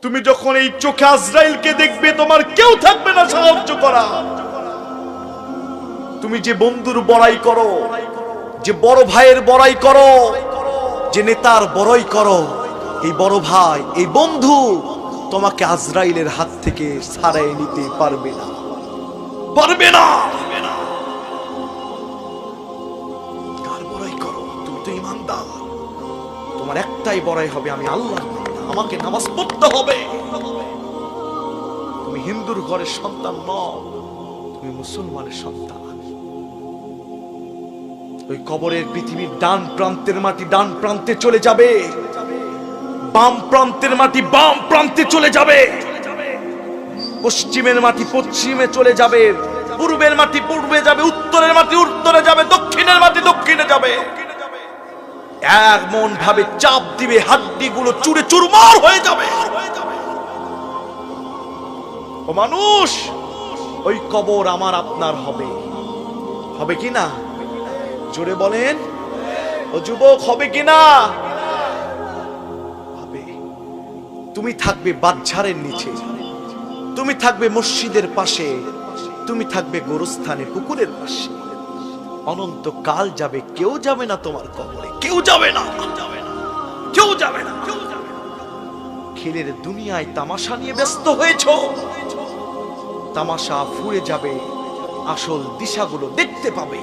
তুমি যখন এই চোখে আজরাইলকে দেখবে, তোমার কেউ থাকবে না সাহায্য করা। তুমি যে বন্ধুর বড়াই করো, যে বড় ভাইয়ের বড়াই করো, যে নেতার বড়াই করো, এই বড় ভাই, এই বন্ধু তোমাকে আজরাইলের হাত থেকে ছাড়াই নিতে পারবে না, পারবে না। কার বড়াই করো? তুমি তো ঈমানদার। তোমার একটাই বড়াই হবে, আমি আল্লাহ, আমাকে নামাজ পড়তে হবে। তুমি হিন্দুর ঘরের সন্তান নও, তুমি মুসলমানের সন্তান। ওই কবরের পৃথিবীর ডান প্রান্তের মাটি ডান প্রান্তে চলে যাবে, বাম প্রান্তের মাটি বাম প্রান্তে চলে যাবে, পশ্চিমের মাটি পশ্চিমে চলে যাবে, পূর্বের মাটি পূর্বে যাবে, উত্তরের মাটি উত্তরে যাবে, দক্ষিণের মাটি দক্ষিণে যাবে। এমন ভাবে চাপ দিবে, হাড্ডিগুলো চুরে চুরমার হয়ে যাবে। ও মানুষ, ওই কবর আমার আপনার হবে, হবে কি না? জোরে বলেন। ও যুবক, হবে কি না? হবে। তুমি থাকবে বাদঝাড়ের নিচে, তুমি থাকবে মসজিদের পাশে, তুমি থাকবে গোরস্থানে পুকুরের পাশে। অনন্তকাল যাবে, কেউ যাবে না তোমার কবরে, কেউ যাবে না, কেউ যাবে না। খেলের দুনিয়ায় তামাশা নিয়ে ব্যস্ত হয়েছো, তামাশা ফুরে যাবে, আসল দিশাগুলো দেখতে পাবে।